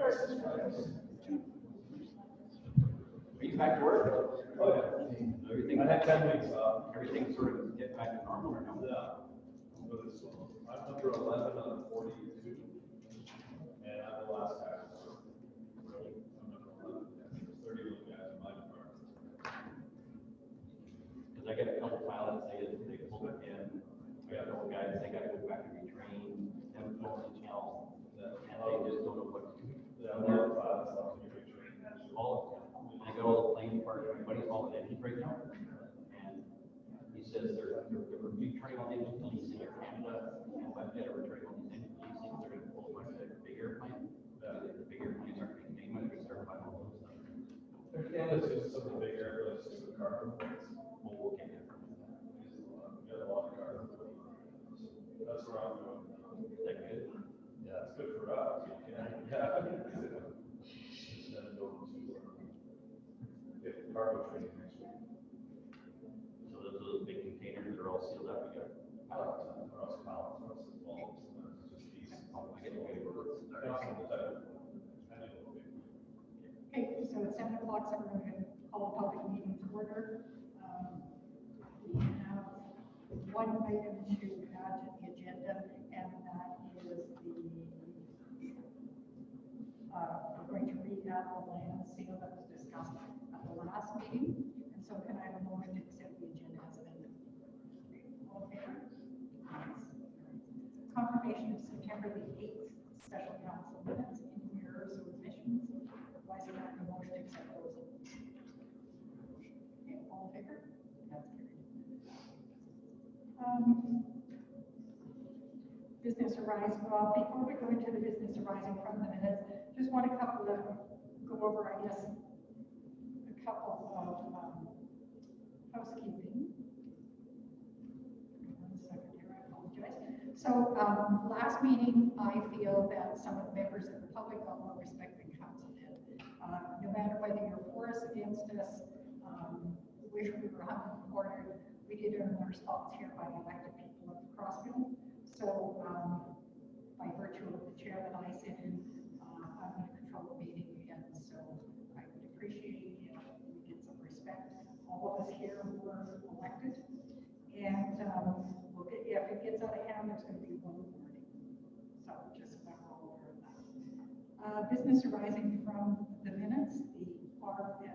Are you back to work? Oh, yeah. Everything. I had 10 weeks off. Everything sort of get back to normal or no? Yeah. I'm under 11 on 42, and I'm the last guy. Really? I'm number 11. There's 31 guys in my department. Because I get a couple pilots, they pull it in. I got a couple guys, they got to go back and retrain, them mostly tell, and they just don't know what to do. Yeah, one of the pilots loves to get trained. All of them. I got all the plane parts, everybody's all in engine breakdown. And he says they're retraining on engine leasing in Canada, and by the we're training on these engine leasing, they're going to pull a bunch of the big airplane. The big airplanes aren't being named, they're going to start buying all those stuff. Canada's just some of the big airplanes, just the carbon plates. Well, we'll get it from that. We got a lot of carbon plates. That's where I'm going. Is that good? Yeah, it's good for us. Yeah. Instead of going to get cargo training next week. So those big containers are all sealed up, you got Pallets as well. Just these. I get to wait for it. Okay, so at 7 o'clock, so we're going to call a public meeting to order. We have one item to add to the agenda, and that is we're going to re-add the land sale that was discussed at the last meeting. And so can I have a motion to accept the agenda as amended? All in favor? Confirmation of September the 8th special council minutes in errors or omissions. Why is there not a motion to accept those? Okay, all in favor? That's carried. Business arising. Well, before we go into the business arising from the minutes, just want to go over, I guess, a couple of housekeeping. 1 second here, I apologize. So last meeting, I feel that some of the members of the public got more respect than council did. No matter whether you're for us, against us, wish we were 100 quartered, we did earn our spots here by elected people of Crossfield. So by virtue of the chair that I sit in, I'm going to control the meeting, and so I would appreciate if we get some respect. All of us here were elected, and we'll get, if it gets out of hand, there's going to be one warning. So just so we're all aware of that. Business arising from the minutes, the RFP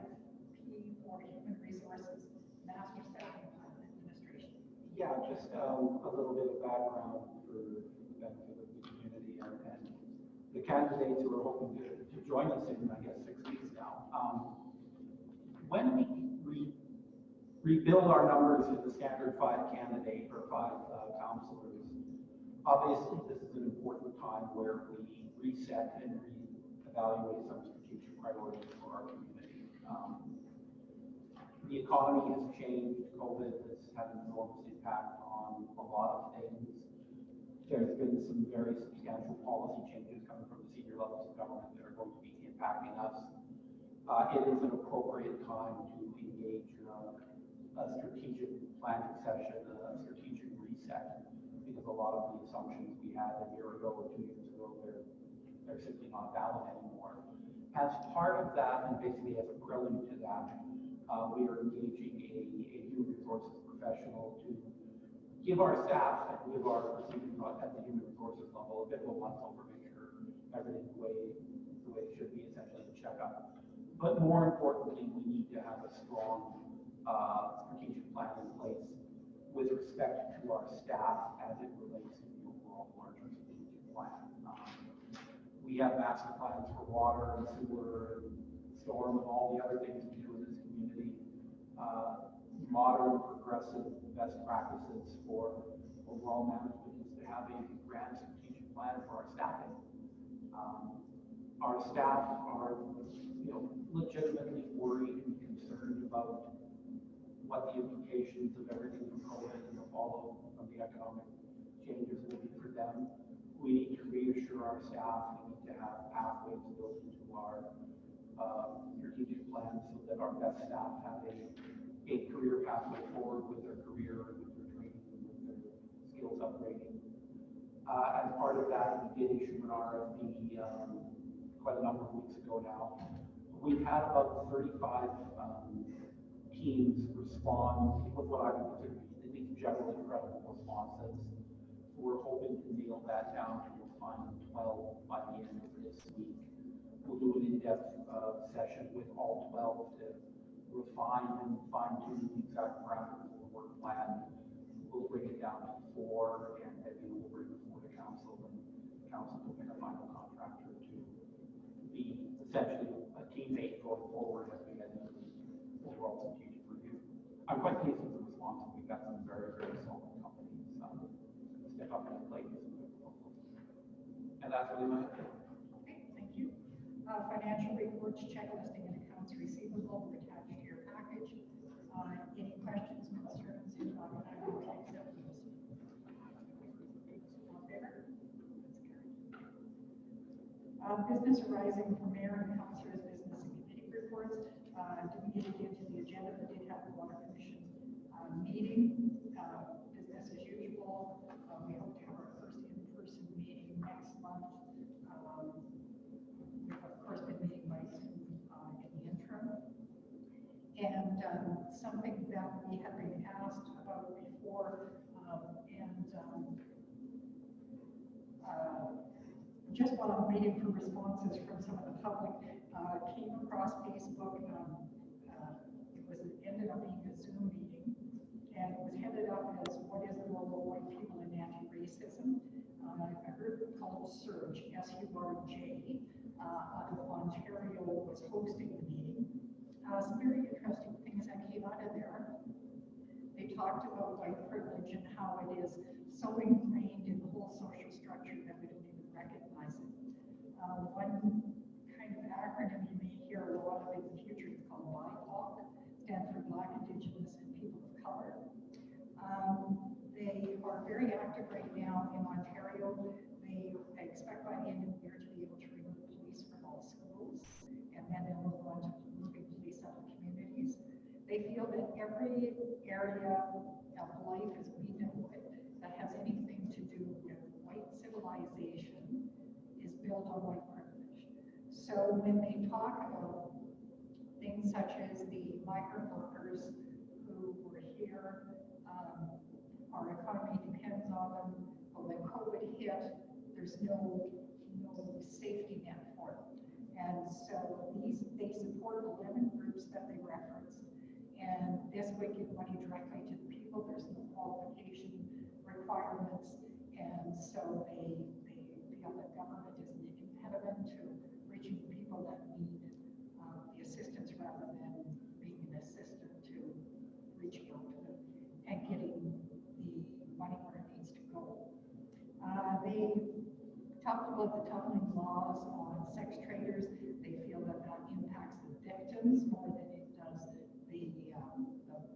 for Human Resources Master Staffing Plan Administration. Yeah, just a little bit of background for the benefit of the community and the candidates who are hoping to join us in, I guess, 6 weeks now. When we rebuild our numbers to the standard 5 candidate or 5 councillors, obviously this is an important time where we reset and reevaluate some strategic priorities for our community. The economy has changed. COVID has had an enormous impact on a lot of things. There's been some very substantial policy changes coming from the senior levels of government that are going to be impacting us. It is an appropriate time to engage a strategic planning session, a strategic reset, because a lot of the assumptions we had a year ago or 2 years ago, they're simply not valid anymore. As part of that, and basically as a prelude to that, we are engaging a human resources professional to give our staff and give our receiving at the human resources level a bit of a once-over, make sure everything's the way it should be, essentially a checkup. But more importantly, we need to have a strong strategic plan in place with respect to our staff as it relates to the overall larger strategic plan. We have master plans for water and sewer and storm and all the other things we do in this community. Modern, progressive best practices for overall management is to have a grand strategic plan for our staffing. Our staff are, legitimately worried and concerned about what the implications of everything from COVID and the follow of the economic changes will be for them. We need to reassure our staff. We need to have pathways built into our strategic plan so that our best staff have a career pathway forward with their career and with their training and with their skills upgrading. As part of that, we did issue an RFP quite a number of weeks ago now. We've had about 35 teams respond with what I would consider at least generally credible responses. We're hoping to nail that down to a final 12 by the end of this week. We'll do an in-depth session with all 12 to refine and fine-tune the exact parameters of the work plan. We'll bring it down to 4, and then we'll bring it before the council, and council will pick a final contractor to be essentially a teammate going forward as we head into the overall strategic review. I'm quite pleased with the response. We've got some very, very solid companies step up to the plate. And that's really my opinion. Okay, thank you. Financial reports, checklisting, and accounts receivable were attached to your package. Any questions, concerns? If not, I will accept those. All in favor? That's carried. Business arising from mayor and councilors' business and committee reports. Do we need to get to the agenda? We did have the water commission meeting. Business as usual. We hope to have our first in-person meeting next month. We've of course been meeting by Zoom in the interim. And something that we have been asked about before, just while I'm waiting for responses from some of the public, came across Facebook. Ended up being a Zoom meeting, and it was headed up as what is the role of white people in anti-racism. A group called Surge, S-U-R-J, out of Ontario was hosting the meeting. Some very interesting things that came out of there. They talked about white privilege and how it is so ingrained in the whole social structure that we don't even recognize it. One kind of acronym you may hear a lot of in the future is called BIPOC, stands for Black, Indigenous, and People of Color. They are very active right now in Ontario. They expect by the end of the year to be able to remove police from all schools, and then they'll move on to moving police out of communities. They feel that every area of life as we know it that has anything to do with white civilization is built on white privilege. So when they talk about things such as the migrant workers who were here, our economy depends on them, but when COVID hit, there's no safety net for them. And so they support 11 groups that they reference, and this would give money directly to the people. There's no qualification requirements, and so they feel that government is an impediment to reaching the people that need the assistance rather than being an assistant to reaching out to them and getting the money where it needs to go. They talked about the toughening laws on sex traders. They feel that that impacts the victims more than it does the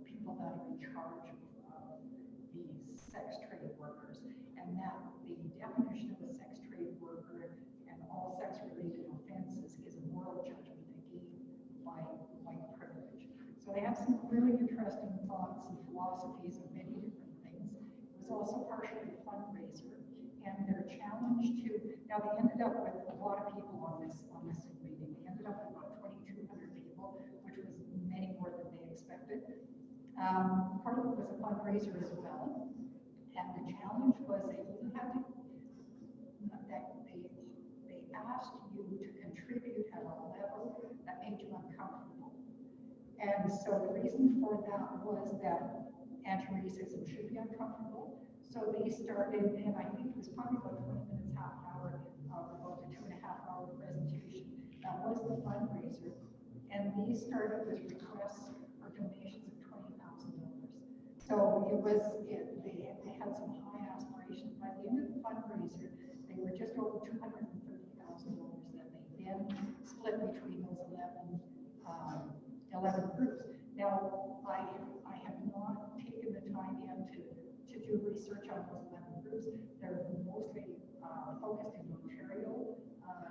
people that are in charge of these sex trade workers, and that the definition of a sex trade worker and all sex-related offenses is a moral judgment again by white privilege. So they have some really interesting thoughts and philosophies of many different things. It was also partially a fundraiser, and their challenge to, now they ended up with a lot of people on this meeting. They ended up with about 2,200 people, which was many more than they expected. Part of it was a fundraiser as well, and the challenge was that you had to, that they asked you to contribute at a level that made you uncomfortable. And so the reason for that was that anti-racism should be uncomfortable. So they started, and I think it was probably about 20 minutes, half an hour, about a 2.5-hour presentation. That was the fundraiser. And they started with requests for donations of $20,000. So it was, they had some high aspirations. By the end of the fundraiser, they were just over $230,000 that they then split between those 11 groups. Now, I have not taken the time yet to do research on those 11 groups. They're mostly focused in Ontario,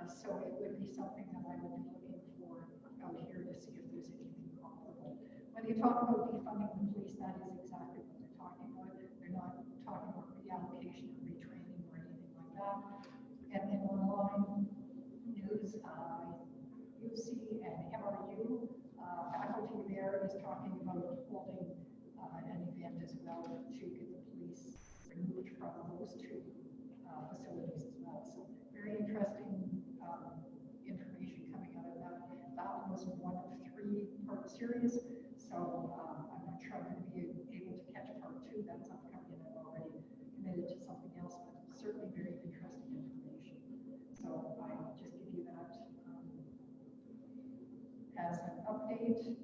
so it would be something that I would be looking for out here to see if there's anything comparable. When they talk about defunding the police, that is exactly what they're talking about. They're not talking about reallocation or retraining or anything like that. And then online news, is UC and MRU. Faculty there is talking about holding an event as well to get the police removed from those two facilities as well. So very interesting information coming out of that. That was one of 3-part series. So I'm not sure I'm going to be able to catch part 2. That's upcoming, and I've already committed to something else, but certainly very interesting information. So I'll just give you that as an update.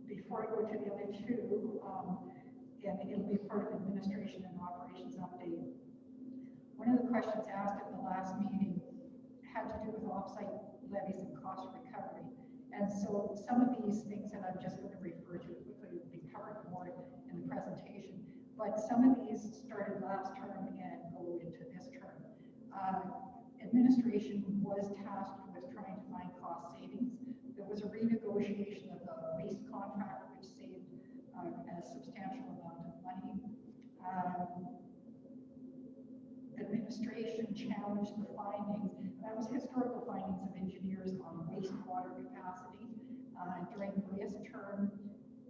Before I go to the other two, and it'll be part of administration and operations update. One of the questions asked at the last meeting had to do with offsite levies and cost recovery. And so some of these things that I'm just going to refer to quickly will be covered more in the presentation. But some of these started last term and go into this term. Administration was tasked with trying to find cost savings. There was a renegotiation of the waste contract, which saved a substantial amount of money. Administration challenged the findings, that was historical findings of engineers on wastewater capacity. During this term,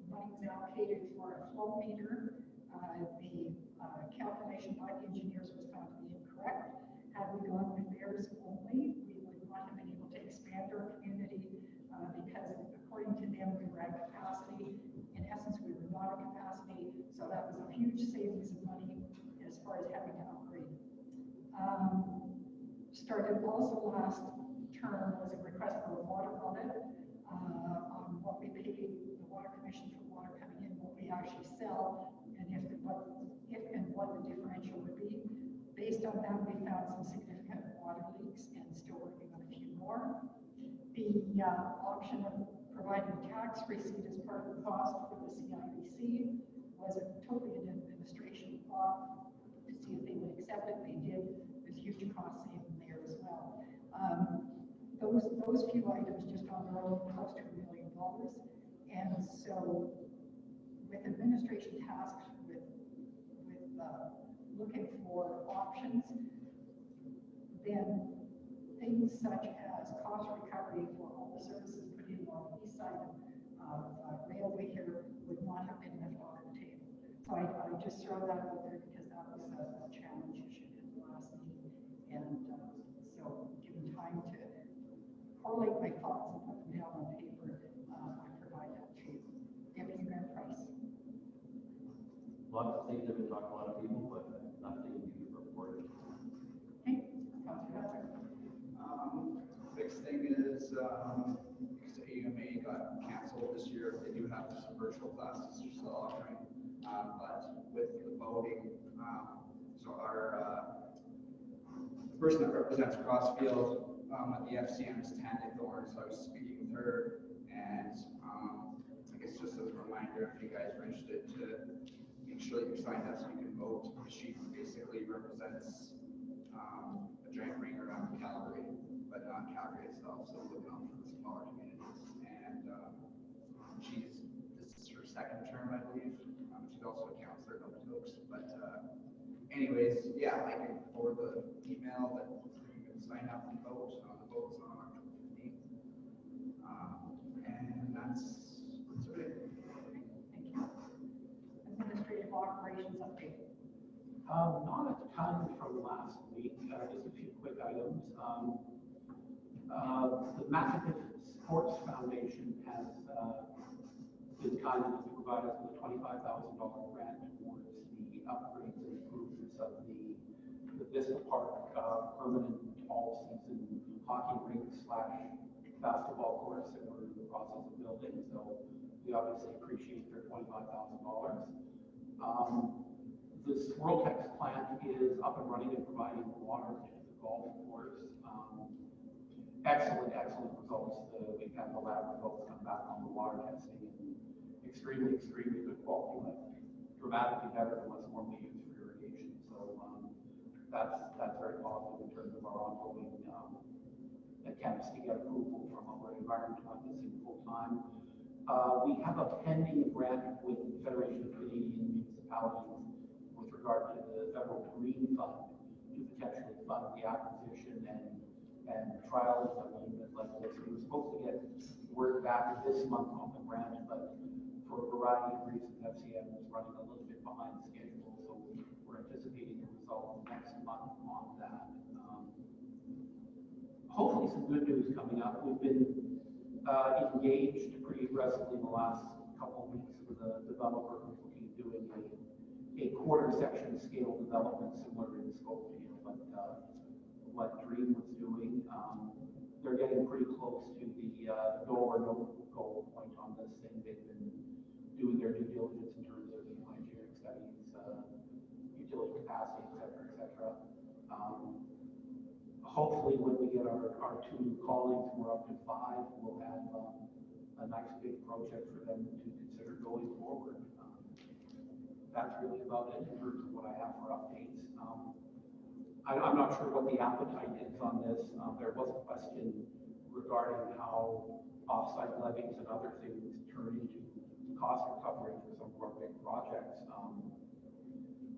money was allocated for a flow meter. The calculation by the engineers was found to be incorrect. Had we gone with theirs only, we would not have been able to expand our community because according to them, we were at capacity. In essence, we were not at capacity. So that was a huge savings of money as far as having to upgrade. Started also last term was a request for a water audit on what we pay the water commission for water coming in, what we actually sell, and if and what the differential would be. Based on that, we found some significant water leaks and still working on a few more. The option of providing tax receipt as part of the cost for the CIBC was a totally an administration thought to see if they would accept it. They did. There's huge cost saving there as well. Those few items just on their own close to $1 million. And so with administration tasked with looking for options, then things such as cost recovery for all the services put in on the east side of railway here would not have been left off the table. So I just throw that out there because that was a challenge issue in the last meeting. And so given time to correlate my thoughts and put them down on paper, I provide that to Deputy Mayor Price. Lots of things have been talked to a lot of people, but nothing you reported. Okay, Councilor Hudson. Biggest thing is, because AUMA got canceled this year, they do have some virtual classes they're still offering. But with the voting, so our the person that represents Crossfield at the FCM is Tanya Thorne, so I was speaking with her, and I guess just as a reminder, if you guys are interested, to make sure that you're signed up so you can vote. She basically represents a giant ring around Calgary, but not Calgary itself, so looking out for the smaller communities. And this is her second term, I believe. She's also a counselor at Oaks. But anyways, yeah, I can forward the email that you can sign up and vote. The vote's on October 15th. And that's it. Thank you. Administrative operations update. Not a ton from last week, just a few quick items. The Massachusetts Sports Foundation has been kind enough to provide us with a $25,000 grant towards the upgrades and improvements of the Vista Park permanent all-season hockey rink / basketball courts that we're in the process of building. So we obviously appreciate their $25,000. The Swirltex plant is up and running and providing water to the golf course. Excellent results. We've had the lab results come back on the water testing, and extremely good quality, like dramatically better than what's normally used for irrigation. So that's very positive in terms of our ongoing attempts to get approval from our environment to have this in full time. We have a pending grant with the Federation of Canadian Municipalities with regard to the Federal Green Fund to potentially fund the acquisition and and trials, I mean, like this. We were supposed to get word back this month on the grant, but for a variety of reasons, FCM is running a little bit behind schedule, so we're anticipating a result next month on that. Hopefully some good news coming up. We've been engaged pretty aggressively in the last couple of weeks with a developer who's looking at doing a quarter section scale development similar in scope to what Dream was doing. They're getting pretty close to the go or no go point on this thing. They've been doing their due diligence in terms of engineering studies, utility capacity, et cetera. Hopefully when we get our two new colleagues, we're up to 5, we'll have a nice big project for them to consider going forward. That's really about it in terms of what I have for updates. I'm not sure what the appetite is on this. There was a question regarding how offsite levies and other things turn into cost recovery for some of our big projects.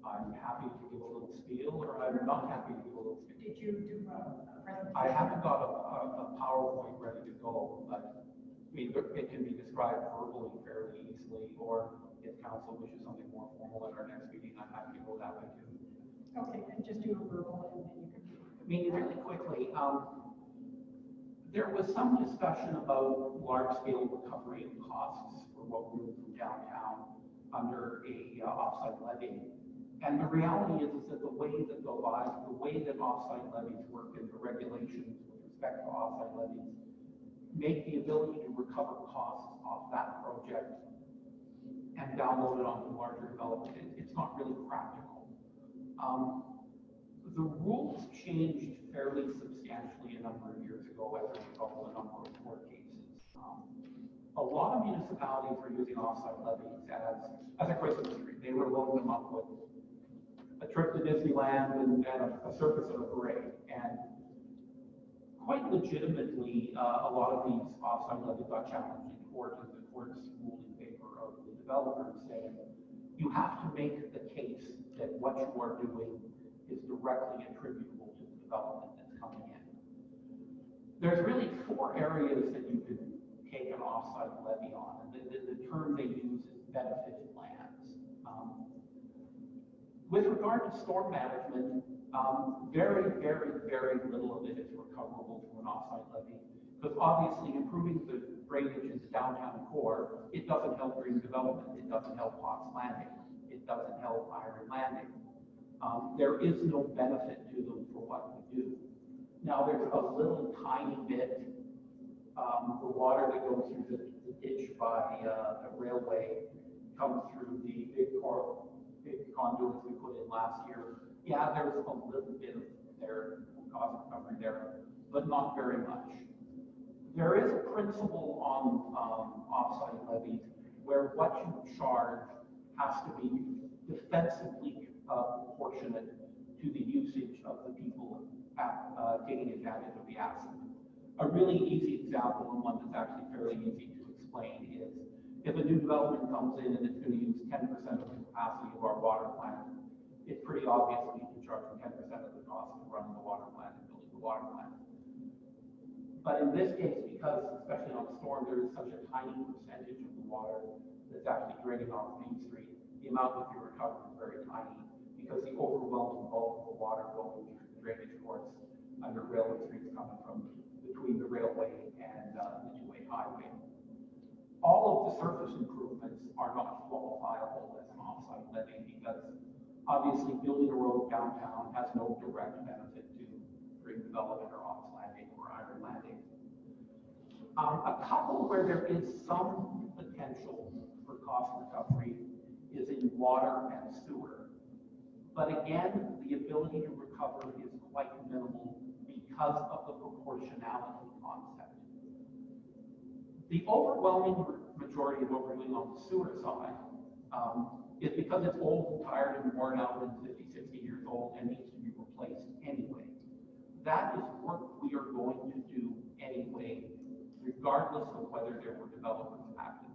I'm happy to give a little spiel, or I'm not happy to give a little spiel. Did you do a presentation? I haven't got a PowerPoint ready to go, but I mean, it can be described verbally fairly easily, or if council wishes something more formal at our next meeting, I'm happy to go that way too. Okay, then just do a verbal and then you can. I mean, really quickly, there was some discussion about large-scale recovery of costs for what we moved from downtown under a offsite levy. And the reality is that the way that offsite levies work and the regulations with respect to offsite levies make the ability to recover costs off that project and download it onto larger development, it's not really practical. The rules changed fairly substantially a number of years ago as a result of a number of court cases. A lot of municipalities were using offsite levies as a Christmas tree. They were loading them up with a trip to Disneyland and a circus and a parade. And quite legitimately, a lot of these offsite levies got challenged in court, and the courts ruled in favor of the developers, saying you have to make the case that what you are doing is directly attributable to the development that's coming in. There's really 4 areas that you can take an offsite levy on, and the term they use is benefited lands. With regard to storm management, very, very, very little of it is recoverable through an offsite levy, because obviously improving the drainage in the downtown core, it doesn't help green development, it doesn't help Potts Landing, it doesn't help Iron Landing. There is no benefit to them for what we do. Now there's a little tiny bit, the water that goes through the ditch by the railway comes through the big conduits we put in last year. Yeah, there's a little bit of their cost recovery there, but not very much. There is a principle on offsite levies where what you charge has to be defensively proportionate to the usage of the people taking advantage of the asset. A really easy example, and one that's actually fairly easy to explain, is if a new development comes in and it's going to use 10% of the capacity of our water plant, it's pretty obvious that you can charge them 10% of the cost of running the water plant and building the water plant. But in this case, because especially on storm, there is such a tiny percentage of the water that's actually draining off Main Street, the amount that you recover is very tiny, because the overwhelming bulk of the water going through the drainage courts under railway streets coming from between the railway and the two-way highway. All of the surface improvements are not qualifiable as an offsite levy, because obviously building a road downtown has no direct benefit to green development or Potts Landing or Iron Landing. A couple where there is some potential for cost recovery is in water and sewer. But again, the ability to recover is quite minimal because of the proportionality concept. The overwhelming majority of what we're doing on the sewer side is because it's old and tired and worn out and 50, 60 years old and needs to be replaced anyway. That is work we are going to do anyway, regardless of whether there were developers active.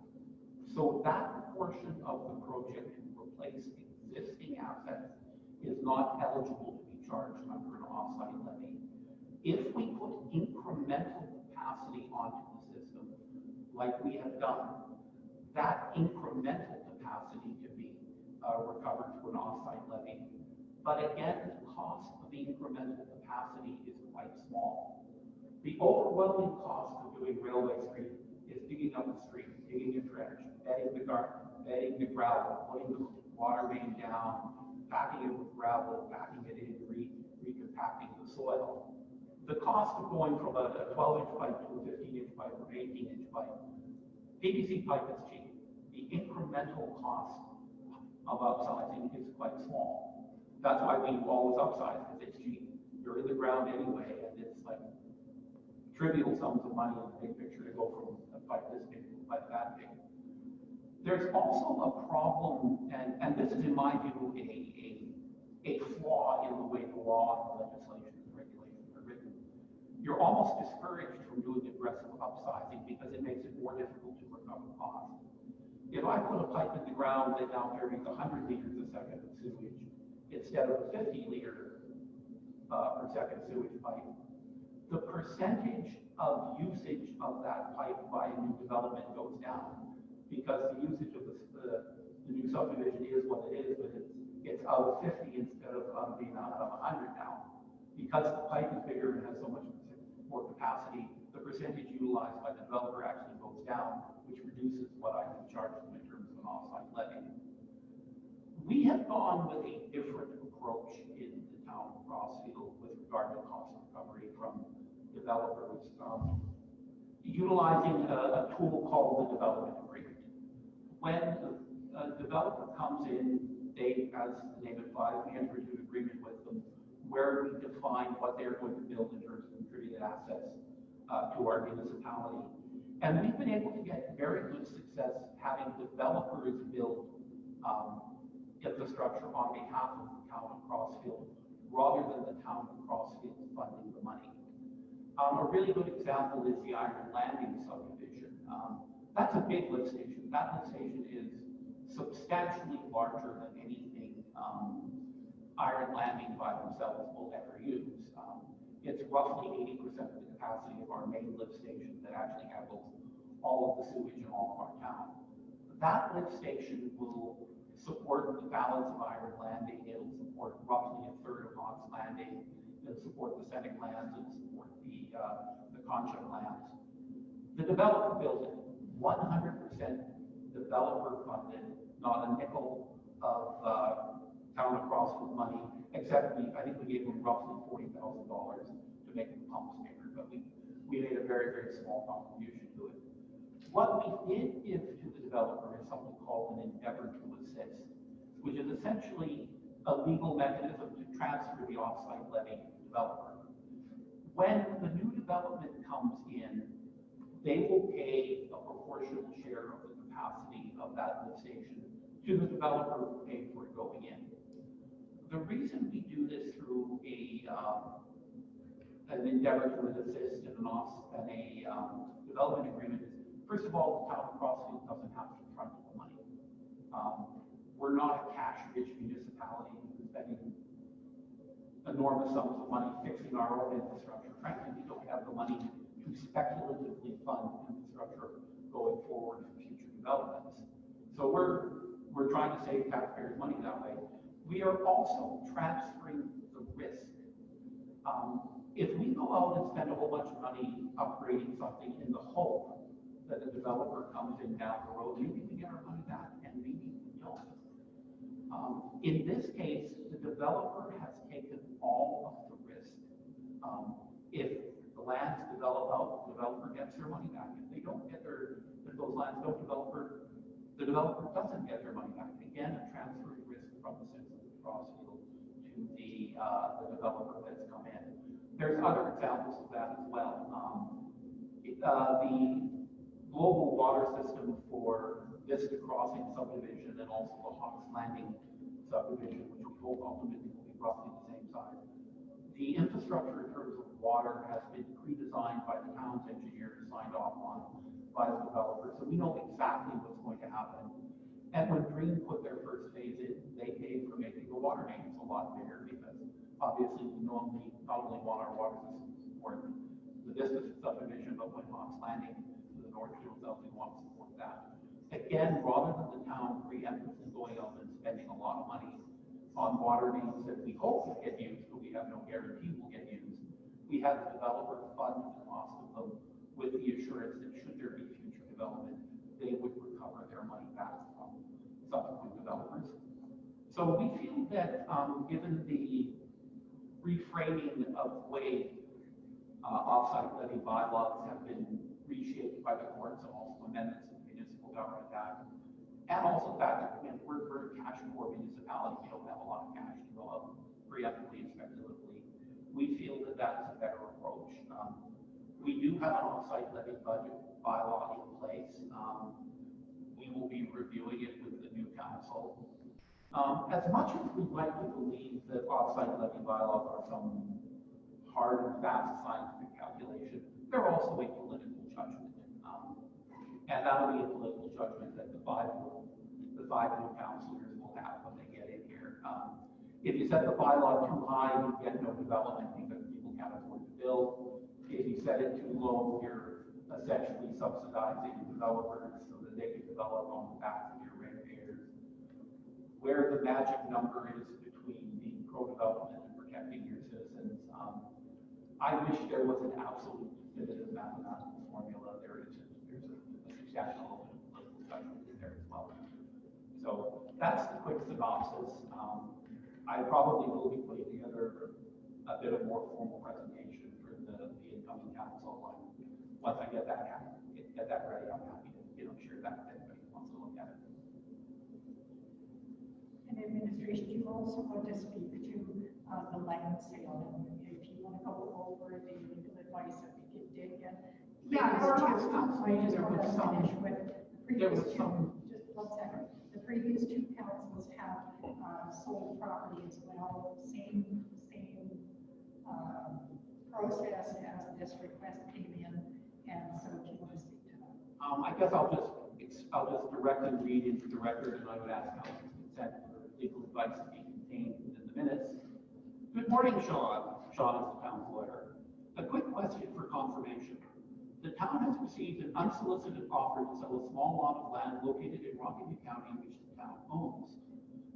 So that portion of the project to replace existing assets is not eligible to be charged under an offsite levy. If we put capacity onto the system, like we have done, that incremental capacity can be recovered through an off-site levy. But again, the cost of the incremental capacity is quite small. The overwhelming cost of doing railway street is digging up the street, digging a trench, bedding the gravel, putting the water main down, packing it with gravel, packing it in, recompacting the soil. The cost of going from a 12-inch pipe to a 15-inch pipe or 18-inch pipe, PVC pipe is cheap. The incremental cost of upsizing is quite small. That's why we always upsize, because it's cheap. You're in the ground anyway, and it's like trivial sums of money in the big picture to go from a pipe this big to a pipe that big. There's also a problem, and this is in my view a flaw in the way the law and legislation and regulations are written. You're almost discouraged from doing aggressive upsizing because it makes it more difficult to recover costs. If I put a pipe in the ground that now carries 100 liters a second of sewage instead of a 50 liter per second sewage pipe, the percentage of usage of that pipe by a new development goes down because the usage of the new subdivision is what it is, but it's out of 50 instead of being out of 100 now. Because the pipe is bigger and has so much more capacity, the percentage utilized by the developer actually goes down, which reduces what I can charge them in terms of an off-site levy. We have gone with a different approach in the town of Crossfield with regard to cost recovery from developers, utilizing a tool called the development agreement. When a developer comes in, they, as the name implies, we enter into an agreement with them where we define what they're going to build in terms of contributed assets to our municipality. And we've been able to get very good success having developers build infrastructure on behalf of the town of Crossfield rather than the town of Crossfield funding the money. A really good example is the Iron Landing subdivision. That's a big lift station. That lift station is substantially larger than anything Iron Landing by themselves will ever use. It's roughly 80% of the capacity of our main lift station that actually handles all of the sewage in all of our town. That lift station will support the balance of Iron Landing. It'll support roughly a third of Knox Landing. It'll support the Sept lands. It'll support the Concha lands. The developer built it, 100% developer funded, not a nickel of town of Crossfield money, except I think we gave them roughly $40,000 to make the pumps bigger, but we made a very, very small contribution to it. What we did give to the developer is something called an endeavor to assist, which is essentially a legal mechanism to transfer the offsite levy to the developer. When the new development comes in, they will pay a proportional share of the capacity of that lift station to the developer who paid for it going in. The reason we do this through an endeavor to assist and a development agreement is, first of all, the town of Crossfield doesn't have to front the money. We're not a cash-rich municipality spending enormous sums of money fixing our own infrastructure. Frankly, we don't have the money to speculatively fund infrastructure going forward for future developments. So we're trying to save taxpayers' money that way. We are also transferring the risk. If we go out and spend a whole bunch of money upgrading something in the hope that the developer comes in down the road, maybe we get our money back and maybe we don't. In this case, the developer has taken all of the risk. If the lands develop out, the developer gets their money back. If they don't get if those lands don't develop, the developer doesn't get their money back. Again, a transfer of risk from the citizens of Crossfield to the developer that's come in. There's other examples of that as well. The global water system for Vista Crossing subdivision and also the Hawks Landing subdivision, which we hope ultimately will be roughly the same size. The infrastructure in terms of water has been pre-designed by the town's engineers, signed off on by the developer, so we know exactly what's going to happen. And when Dream put their first phase in, they paid for making the water mains a lot bigger because obviously we normally not only want our water system to support the the Vista subdivision, but when Knox Landing to the north goes out, we want to support that. Again, rather than the town preemptively going out and spending a lot of money on water mains that we hope will get used, but we have no guarantee will get used, we have the developer fund the cost of them with the assurance that should there be future development, they would recover their money back from subsequent developers. So we feel that given the reframing of the way off-site levy bylaws have been reshaped by the courts and also amendments to the Municipal Government Act, and also the fact that again, we're a cash poor municipality, we don't have a lot of cash to go out preemptively and speculatively. We feel that that's a better approach. We do have an off-site levy budget bylaw in place. We will be reviewing it with the new council. As much as we'd like to believe that off-site levy bylaws are some hard and fast scientific calculation, they're also a political judgment. And that'll be a political judgment that the five new councilors will have when they get in here. If you set the bylaw too high, you get no development because people can't afford to build. If you set it too low, you're essentially subsidizing developers so that they can develop on the backs of your ratepayers. Where the magic number is between being pro-development and protecting your citizens, I wish there was an absolute definitive mathematical formula. There's a substantial political judgment in there as well. So that's the quick synopsis. I probably will be putting together a bit of more formal presentation for the incoming council. Once I get that ready, I'm happy to share that with anybody who wants to look at it. And administration, do you also want to speak to the land sale? And if you want to go over the legal advice that we did get. Yeah, I there just was want to some- finish with the there previous was two. some- Just 1 second. The previous two councils have sold property as well. Same process as this request came in. And so do you want to speak to that? I guess I'll just directly read into the record, and I would ask council's consent for legal advice to be contained within the minutes. Good morning, Sean. Sean is the town lawyer. A quick question for confirmation. The town has received an unsolicited offer to sell a small lot of land located in Rockingham County, which the town owns.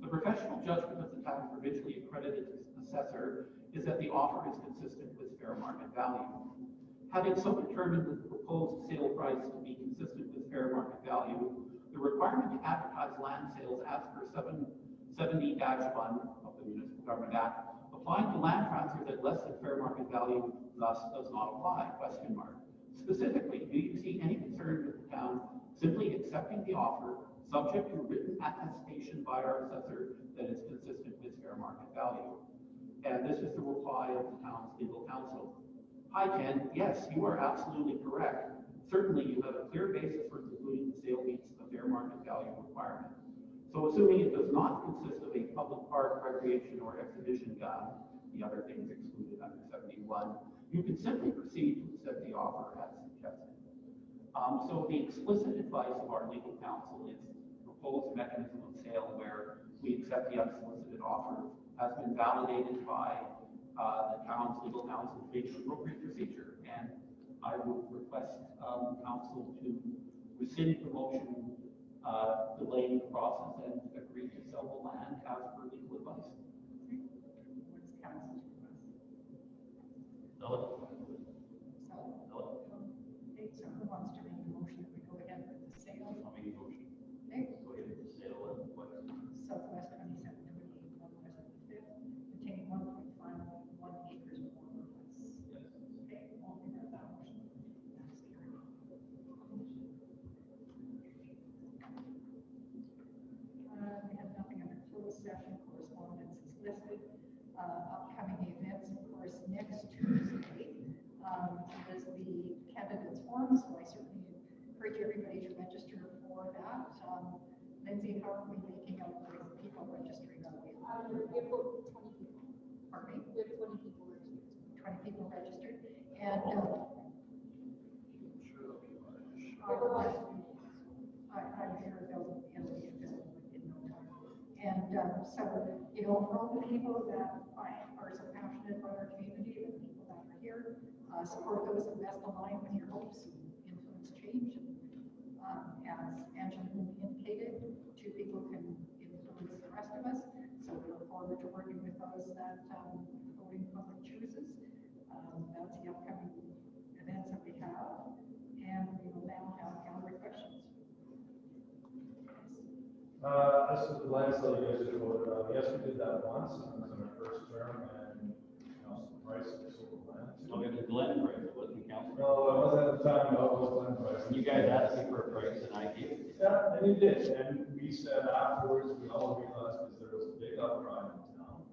The professional judgment of the town's provincially accredited assessor is that the offer is consistent with fair market value. Having so determined that the proposed sale price to be consistent with fair market value, the requirement to advertise land sales as per 770-1 of the Municipal Government Act applying to land transfers at less than fair market value thus does not apply, ? Specifically, do you see any concern with the town simply accepting the offer subject to written attestation by our assessor that is consistent with fair market value? And this is the reply of the town's legal counsel. Hi, Ken. Yes, you are absolutely correct. Certainly, you have a clear basis for concluding the sale meets the fair market value requirement. So assuming it does not consist of a public park, recreation, or exhibition gun, the other things excluded under 71, you can simply proceed to accept the offer as suggested. So the explicit advice of our legal counsel is the proposed mechanism of sale where we accept the unsolicited offer has been validated by the town's legal counsel based on appropriate procedure. And I would request council to rescind the motion delaying the process and agree to sell the land as per legal advice. What's council's request? No. Okay, so who wants to make a motion that we go ahead with the sale? I'll make a motion. Okay, Go ahead with the sale of what? Southwest 2728, Northwest 5th, containing 1.51 acres more or less. Yes. Okay, all in favor of that motion? That's carried. We have nothing under closed session. Correspondence is listed. Upcoming events, of course, next Tuesday is the candidates forum, so I certainly encourage everybody to register for that. Lindsay, how are we making out with people registering? We have about 20 people. Pardon me? We have 20 people registered. 20 people registered. And I'm sure they'll be available in no time. And so, for all the people that are so passionate about our community, the people that are here, support those that best align with your hopes and influence change. As Angela indicated, two people can influence the rest of us. So we look forward to working with those that voting public chooses. That's the upcoming events that we have. And we will now have gallery questions. This is the land sale you guys just voted on. Yes, we did that once, and it was in our first term, and, Price sold the land. I'll get the Glenn price, it wasn't council. No, it wasn't at the time, no, it was Glenn Price. You guys asked me for a price and I gave it. Yeah, and you did, and we said afterwards, we all realized, because there was a big outcry in town,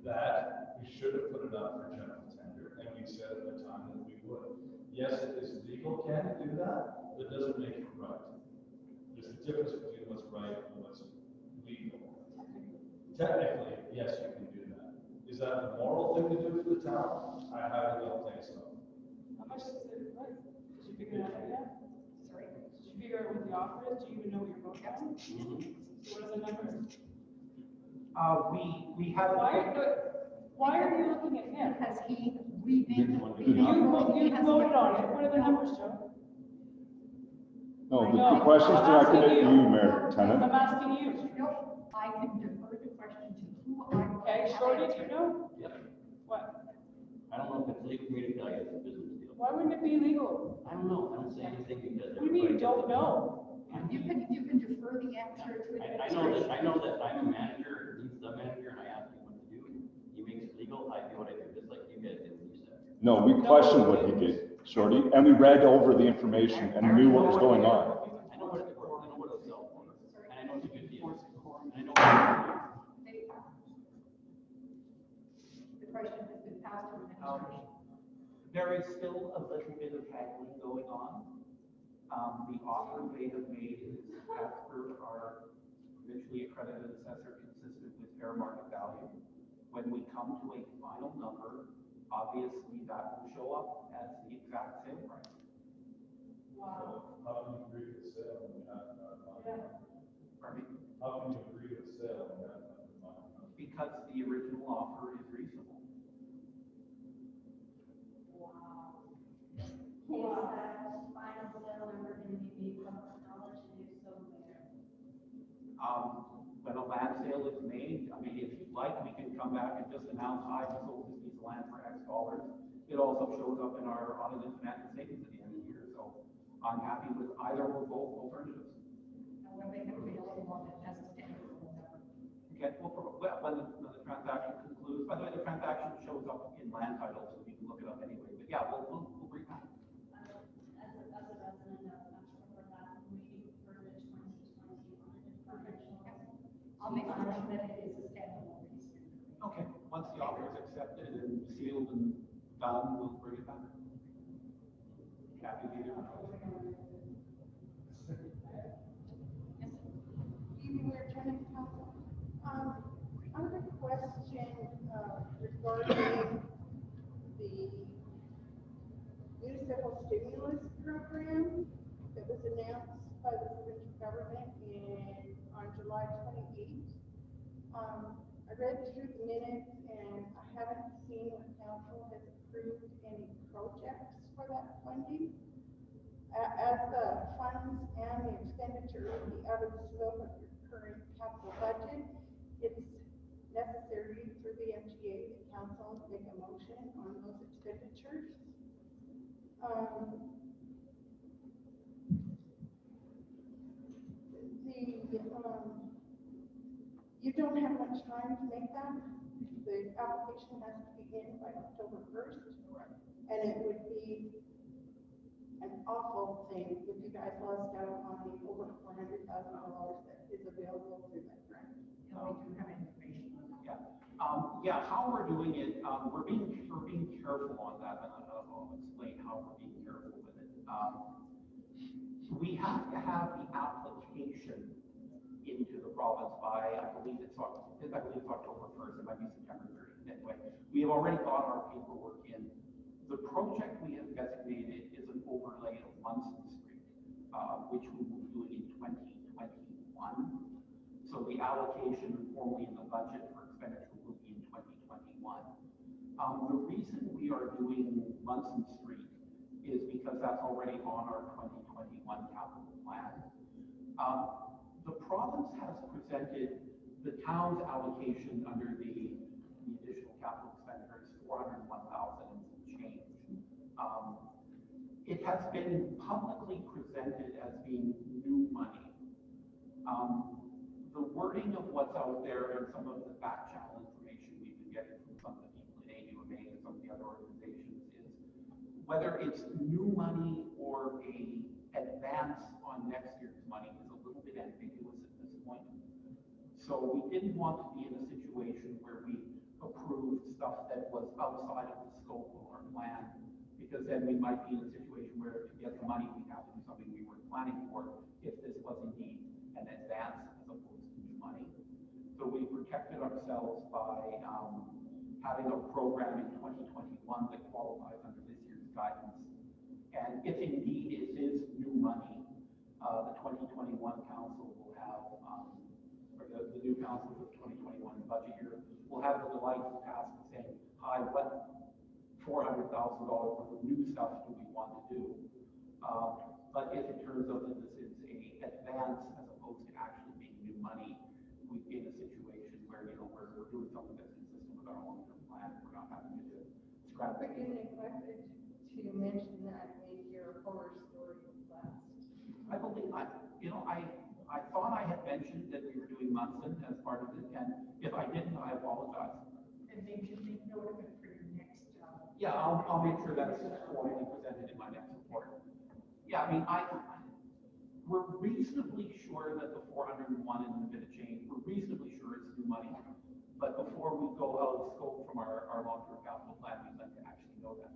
that we should have put it up for general tender, and we said at the time that we would. Yes, it is legal, can you do that, but it doesn't make it right. There's a difference between what's right and what's legal. Technically, yes, you can do that. Is that a moral thing to do for the town? I highly don't think so. How much is it worth? Did you figure it out yet? Sorry. Did you figure out what the offer is? Do you even know what you're voting on? So what are the numbers? We have. Why are you looking at him? Because we did. You voted on it. What are the numbers, Joe? No, No, the question's I'm directed asking at you. you, Mayor I'm Tennant. asking you. No, I can defer the question to who I. Okay, Shorty, do you know? Yeah. What? I don't know if it's legal for me to tell you it's a business deal. Why wouldn't it be legal? I don't know, I don't say anything because. What do you mean you don't know? You can defer the answer to administration. I know that I'm a manager, and he's the manager, and I ask him what to do. He makes it legal, I do what I do, just like you guys did when you said. No, we questioned what he did, Shorty, and we read over the information and knew what was going on. I know what it's for, I know what it'll sell for, and I know it's a good deal. And I know what The question has been passed to administration. There is still a little bit of haggling going on. The offer they have made is as per our provincially accredited assessor, consistent with fair market value. When we come to a final number, obviously that will show up as the exact sale price. Wow. So how can you agree to the sale when you have not money? Pardon me? How can you agree to the sale when you have not money? Because the original offer is reasonable. Wow. Is that final sale number going to be public knowledge to do so there? When a land sale is made, I mean, if you'd like, we can come back and just announce, I sold this piece of land for X dollars. It also shows up in our audited financial statements at the end of the year, so I'm happy with either or both alternatives. And we'll make it available as a standalone number. Okay, when the transaction concludes, by the way, the transaction shows up in land title, so you can look it up anyway, but yeah, we'll bring that. As a resident of Metro that waiting for the 2020 provincial. I'll make a motion that it is a standalone piece of information. Okay, once the offer is accepted and sealed and done, we'll bring it back. Happy to do that. Evening, Mayor Tennant, Council. I have a question regarding the municipal stimulus program that was announced by the provincial government on July 28th. I read through the minutes and I haven't seen that council has approved any projects for that funding. As the funds and the expenditure will be out of the scope of your current capital budget, it's necessary through the MTA that council make a motion on those expenditures. You don't have much time to make that. The application has to be in by October 1st. And it would be an awful thing if you guys lost out on the over $400,000 that is available through that grant. And we do have information on that. Yeah, how we're doing it, we're being careful on that, and I'll explain how we're being careful with it. We have to have the application into the province by, I believe it's October 1st, it might be September 30th. Anyway, we have already got our paperwork in. The project we have designated is an overlay of Munson Street, which we will be doing in 2021. So the allocation formally in the budget for expenditure will be in 2021. The reason we are doing Munson Street is because that's already on our 2021 capital plan. The province has presented the town's allocation under the additional capital expenditure is 401,000 and some change. It has been publicly presented as being new money. The wording of what's out there and some of the back channel information we've been getting from some of the people in AUMA and some of the other organizations is whether it's new money or a advance on next year's money is a little bit ambiguous at this point. So we didn't want to be in a situation where we approved stuff that was outside of the scope of our plan, because then we might be in a situation where to get the money, we have to do something we weren't planning for if this was indeed an advance as opposed to new money. So we protected ourselves by having a program in 2021 that qualifies under this year's guidance. And if indeed it is new money, the 2021 council will have, or the new council for the 2021 budget year will have the delightful task of saying, hi, what $400,000 worth of new stuff do we want to do? But if it turns out that this is a advance as opposed to actually being new money, we'd be in a situation where, you know, we're doing something that's consistent with our long-term plan. We're not having to scrap But it. you neglected to mention that in your horror story last. I believe, I thought I had mentioned that we were doing Munson as part of it, and if I didn't, I apologize. And maybe make note of it for your next, Yeah, I'll make sure that's formally presented in my next report. Yeah, I mean, we're reasonably sure that the 401 and a bit of change, we're reasonably sure it's new money. But before we go out of scope from our long-term capital plan, we'd like to actually know that.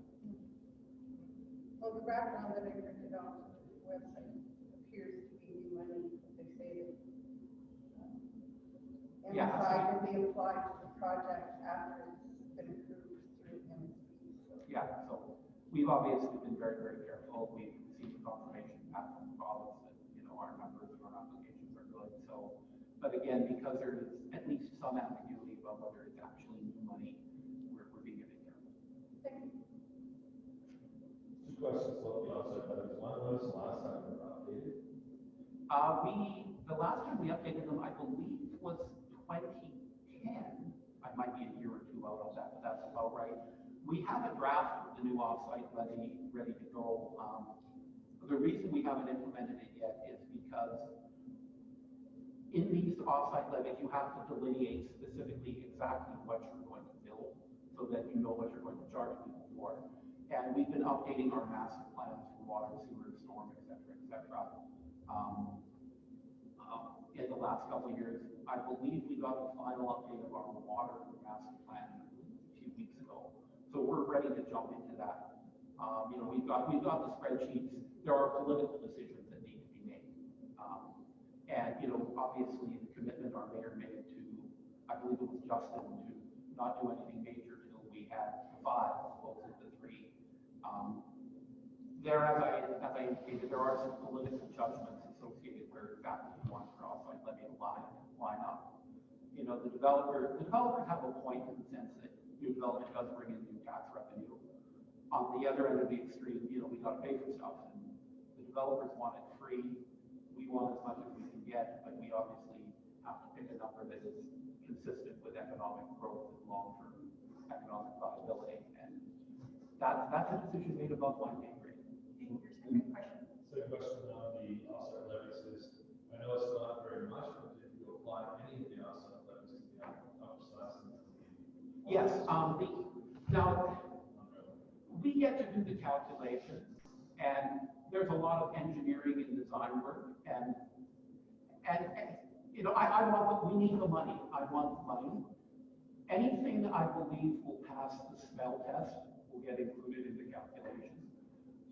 Well, the background that I printed off the website appears to be new money. They say that Yeah. MSI can be applied to the project after it's been approved through MSP. So. Yeah, so we've obviously been very, very careful. We've received confirmation back from the province that, you know, our numbers and our applications are good. So, but again, because there is at least some ambiguity about whether it's actually new money, we're being a bit careful. Thank you. Two questions about the offset levies. One was the last time we were updated. The last time we updated them, I believe, was 2010. I might be a year or two out of that, but that's about right. We have a draft of the new offsite levy ready to go. The reason we haven't implemented it yet is because in these offsite levies, you have to delineate specifically exactly what you're going to build so that you know what you're going to charge people for. And we've been updating our master plans for water, sewer, storm, et cetera, in the last couple of years. I believe we got the final update of our water master plan a few weeks ago. So we're ready to jump into that. You know, we've got the spreadsheets. There are political decisions that need to be made. And, you know, obviously the commitment our mayor made to, I believe it was Justin, to not do anything major till we had 5 as opposed to 3. There, as I indicated, there are some political judgments associated where exactly we want our offsite levy to line up. You know, the developers have a point in the sense that new development does bring in new tax revenue. On the other end of the extreme, you know, we got to pay for stuff, and the developers want it free. We want as much as we can get, but we obviously have to pick a number that is consistent with economic growth and long-term economic viability. And that's a decision made above my pay grade. second question. Second question on the offset levies is, I know it's not very much, but if you apply any of the offset levies to the upper Yes, now, we get to do the calculations, and there's a lot of engineering and design work, and you know, we need the money. I want the money. Anything I believe will pass the smell test will get included in the calculations.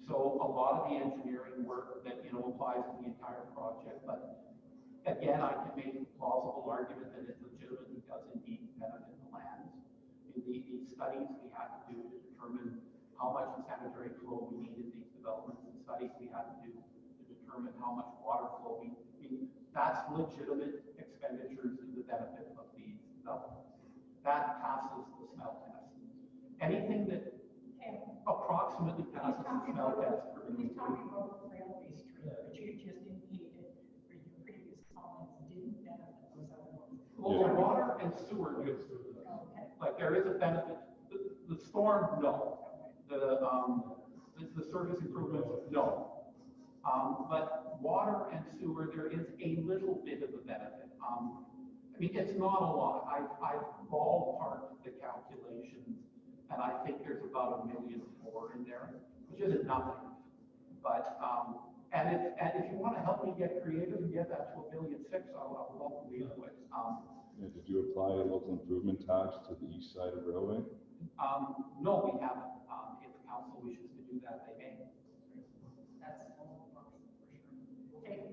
So a lot of the engineering work that, you know, applies to the entire project, but again, I can make a plausible argument that it legitimately does indeed benefit the lands. In the studies we had to do to determine how much sanitary flow we need in these developments, and studies we had to do to determine how much water flow we need, that's legitimate expenditures to the benefit of these developments. That passes the smell test. Anything that Okay, approximately passes the smell test for He's talking about Railway Street, but you just indicated for your previous comments didn't benefit those other ones. Well, the water and sewer do. Okay. Like there is a benefit. The storm, no. The service improvements, no. But water and sewer, there is a little bit of a benefit. I mean, it's not a lot. I've ballparked the calculations, and I think there's about $1 million more in there, which isn't nothing. But and if you want to help me get creative and get that to $1.6 million, I'll welcome you to it. Did you apply a local improvement tax to the east side of railway? No, we haven't. If the council wishes to do that, they may. That's all for sure. Okay.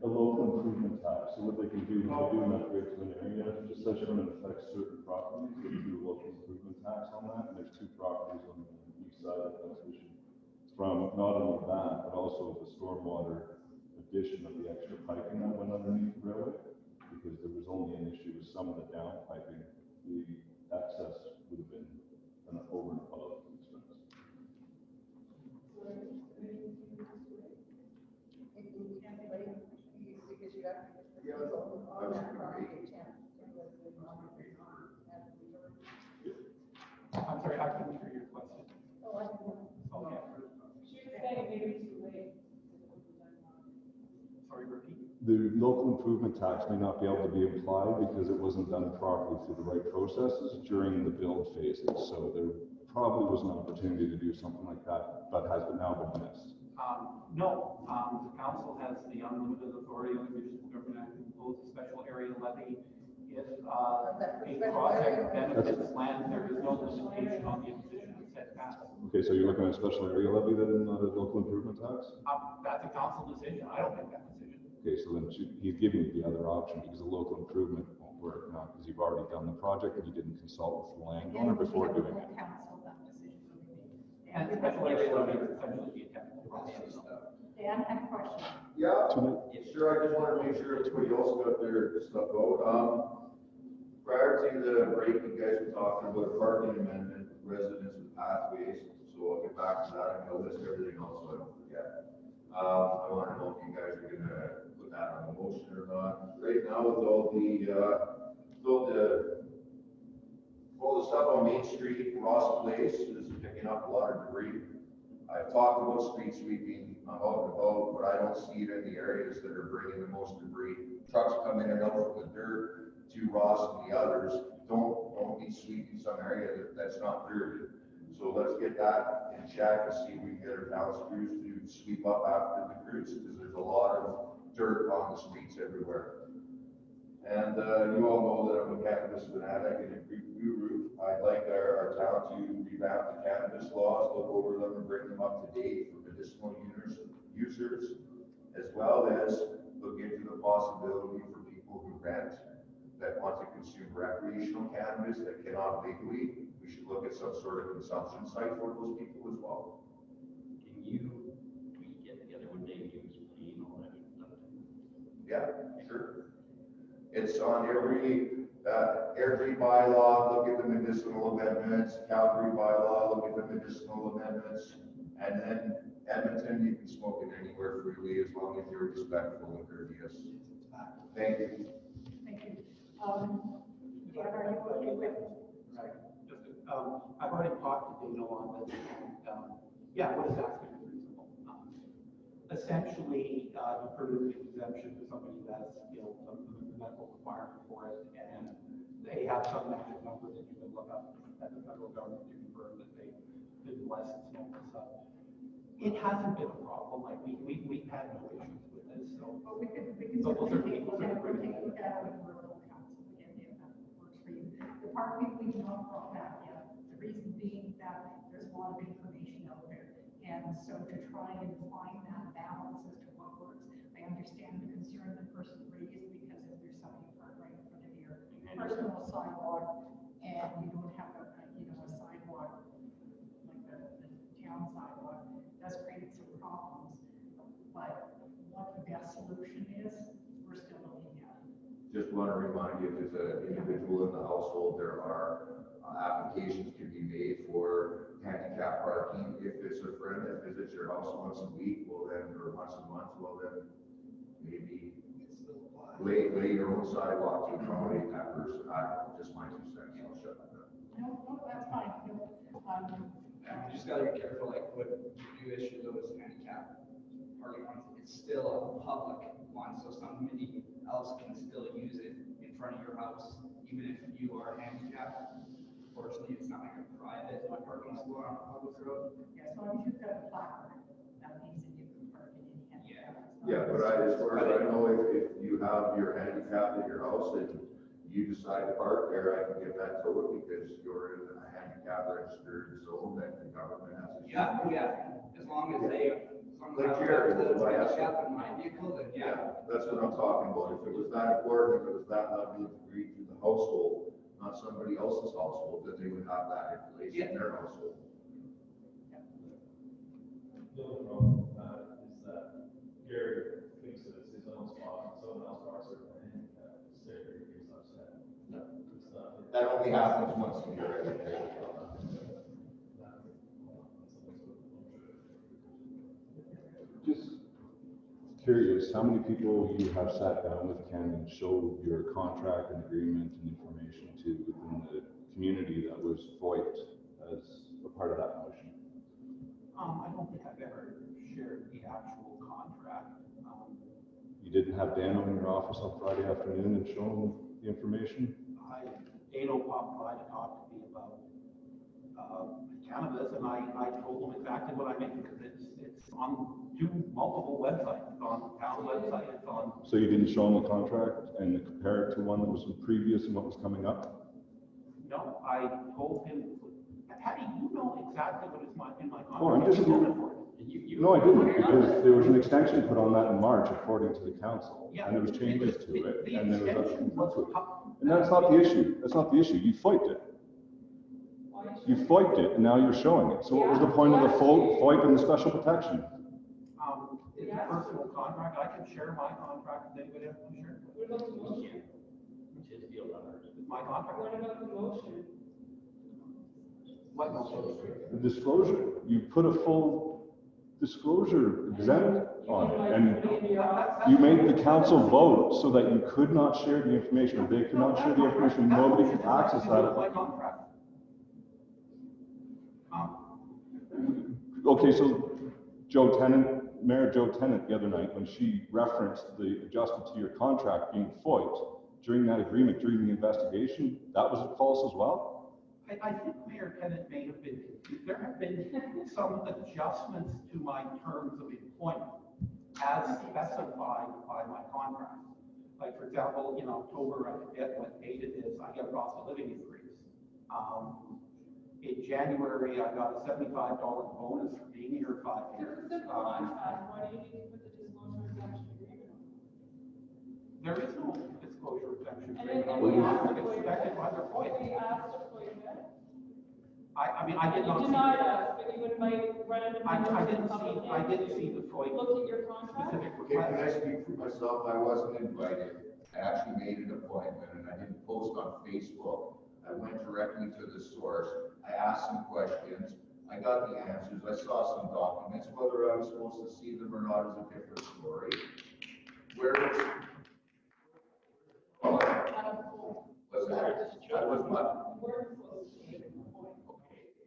A local improvement tax, so what they can do, when they do an upgrade to an area, just such as it affects certain properties, they can do a local improvement tax on that, and there's 2 properties on the east side of that issue. From not only that, but also the stormwater addition of the extra piping that went underneath the railway, because there was only an issue with some of the down piping, the excess would have been an over and above the expense. Because you have. Yeah, On that property, 10. I'm sorry, I couldn't hear your question. Oh, I know. Okay. She was saying maybe it's too late. Sorry, repeat. The local improvement tax may not be able to be applied because it wasn't done properly through the right processes during the build phases. So there probably was an opportunity to do something like that, but has now been missed. No, the council has the unlimited authority of the municipal government to impose a special area levy if a project benefits land. There is no limitation on the imposition of said tax. Okay, so you're looking at a special area levy then, not a local improvement tax? That's a council decision. I don't make that decision. Okay, so then he's giving you the other option because the local improvement won't work now because you've already done the project and you didn't consult with the landowner before doing it. Council, that decision will be made. And special area levy is essentially the attempted process. Dan had a question. Yeah, sure, I just wanted to make sure everybody else got their stuff out. Prior to the break, you guys were talking about parking amendment, residents with pathways, so I'll get back to that, I'm gonna list everything else so I don't forget. I wanna know if you guys are gonna put that on the motion or not. Right now with all the stuff on Main Street, Ross Place is picking up a lot of debris. I've talked about street sweeping, I'm out and about, but I don't see it in the areas that are bringing the most debris. Trucks come in and out from the dirt to Ross and the others, don't be sweeping some area that's not dirty. So let's get that in check and see if we can get our town crews to sweep up after the crews, because there's a lot of dirt on the streets everywhere. And you all know that I'm a cannabis fanatic and a guru. I'd like our town to revamp the cannabis laws, look over them and bring them up to date for medicinal users, as well as look into the possibility for people who rent that want to consume recreational cannabis that cannot legally. We should look at some sort of consumption site for those people as well. We get together one day and give us a clean on that stuff? Yeah, sure. It's on every bylaw, look at the medicinal amendments, Calgary bylaw, look at the medicinal amendments, and then Edmonton, you can smoke it anywhere freely as long as you're respectful and courteous. Thank you. Thank you. Dan, are you okay with? Right. I've already talked to Dino on this, and yeah, what is asking is reasonable. Essentially, you permit exemption to somebody that's, the medical requirement for it, and they have some magic number that you can look up at the federal government to confirm that they did less and smoke and stuff. It hasn't been a problem. Like we've had no issues with this, so. Well, we can So we'll certainly certainly- take that out of the rural council again, if that works for you. The part we've not brought back yet, the reason being that there's a lot of information out there. And so to try and find that balance as to what works, I understand the concern the person raised, because if there's something right in front of your personal sidewalk and you don't have a sidewalk like the town sidewalk, does create some problems. But what the best solution is, we're still looking at. Just want to remind you, if it's an individual in the household, there are applications can be made for handicap parking. If it's a friend that visits your house once a week, well then, or once a month, well then, maybe lay your own sidewalk to accommodate that person. I don't know, just my 2 cents, I'll shut that down. No, that's fine. No, And you just gotta be careful, like, when you issue those handicap parking ones, it's still a public one, so somebody else can still use it in front of your house, even if you are handicapped. Fortunately, it's not like a private parking spot on a public road. yeah, as long as you've got a placard, that means that you can park in any handicap. Yeah, but as far as I know, if you have your handicap at your house and you decide to park there, I can get that towed because you're in a handicap registered zone that the government has. Yeah, as long as they, Like Jerry, the I asked handicap in my vehicle, then yeah. That's what I'm talking about. If it was that important, if it was that level of degree to the household, not somebody else's household, then they would have that in place in their household. The only problem with that is that Gary thinks that it's his own spot, and someone else parks it for handicap, Gary gets upset. No. It's not. That only happens once a year, I think. Just curious, how many people you have sat down with Ken and showed your contract and agreement and information to within the community that was void as a part of that motion? I don't think I've ever shared the actual contract. You didn't have Dan in your office on Friday afternoon and show him the information? Dano popped by to talk to me about cannabis, and I told him exactly what I meant, because it's on multiple websites. It's on the town website, it's on. So you didn't show him the contract and compare it to one that was previous and what was coming up? No, I told him, Patty, you know exactly what is in my contract. Oh, I'm just. No, I didn't, because there was an extension put on that in March according to the council. Yeah. And there was changes to it, The and there was extension was. and that's not the issue, that's not the issue, you FOIP'd it. You FOIP'd it, and now you're showing it, so what was the point of the FOIP and the special protection? It's a personal contract, I can share my contract with anybody else can share. What about the motion? It's his deal, not ours. It's my contract. What about the motion? What motion? The disclosure, you put a full disclosure exempt on it, and you made the council vote so that you could not share the information, or they could not share the information, nobody could access that. My contract. Okay, so Mayor Joe Tennant the other night, when she referenced the adjustment to your contract being FOIP'd during that agreement, during the investigation, that was false as well? I think Mayor Tennant may have been confused. There have been some adjustments to my terms of employment as specified by my contract. Like, for example, in October, I forget what date it is, I get a cost of living increase. In January, I got a $75 bonus for being here 5 years. Why do you need to put the disclosure exemption agreement on? There is no disclosure exemption. And then agreement. we It's asked for expected by their FOIP. We asked for you that. I mean, I did not. You denied us, but you invite, run it. I didn't see the FOIP Look at your contract. specific Okay, can I request. speak for myself? I wasn't invited. I actually made an appointment and I didn't post on Facebook. I went directly to the source. I asked some questions. I got the answers. I saw some documents. Whether I was supposed to see them or not is a different story. Where was that? That was what?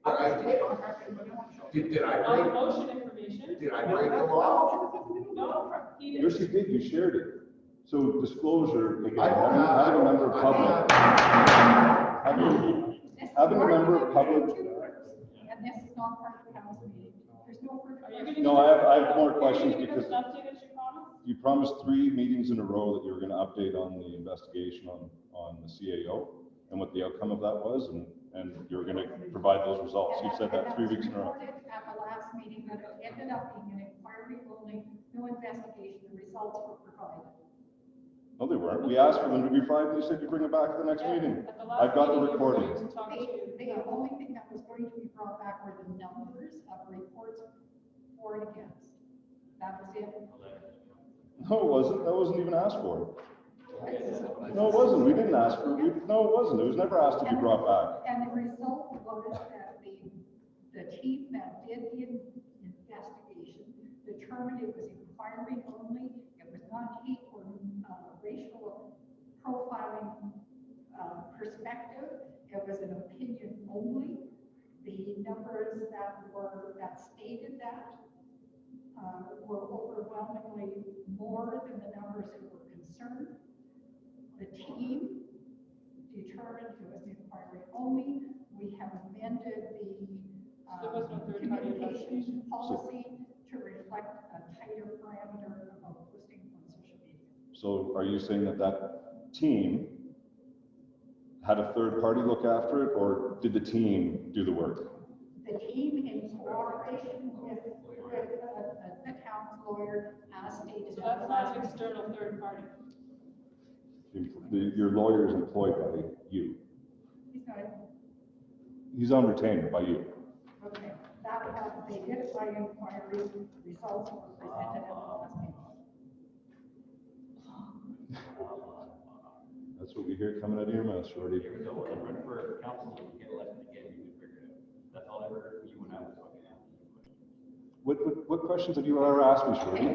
But I did I On break, motion information. did I break the law? No, he Yes, didn't. you did, you shared it. So disclosure, again, I don't have- having a member of public, having a member of public. And this is not part of the council meeting. There's no further. Are you gonna No, give us- I have more questions Are you gonna give because- us an update as you promised? You promised 3 meetings in a row that you were gonna update on the investigation on the CAO and what the outcome of that was, and you were gonna provide those results. You said that 3 weeks in a row. Reported at the last meeting, that it ended up being an inquiry only, no investigation, the results were provided. No, they weren't. We asked for them to be provided, you said you bring it back at the next Yeah, meeting. at the last I've got the meeting, you were recording. going to talk to- The only thing that was going to be brought back were the numbers of reports for and against. That was it. No, it wasn't. That wasn't even asked for. No, it wasn't. We didn't ask for it. No, it wasn't. It was never asked to be brought back. And the result was that the team that did the investigation determined it was inquiry only. It was not hate or racial profiling perspective. It was an opinion only. The numbers that stated that were overwhelmingly more than the numbers who were concerned. The team determined it was inquiry only. We have amended the There was no third-party communication investigation. policy to reflect a tighter parameter of posting on social media. So are you saying that that team had a third party look after it, or did the team do the work? The team in cooperation with the town's lawyer, as stated. So that's not an external third party. Your lawyer is employed by you. He's not, He's on retainer by you. okay, they did it by inquiry, results were presented at the last meeting. That's what we hear coming out of your mouth, Shorty. Here we go, and run for council, and you get elected again, you can figure it out. That's all I ever heard from you when I was talking to you. What questions have you ever asked me, Shorty?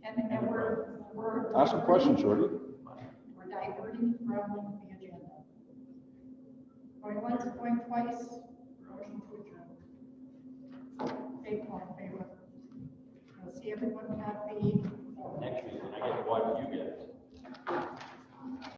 And we're. Ask a question, Shorty. We're diverting from the agenda. Going once, going twice, motion to adjourn. Okay, all in favor? We'll see everyone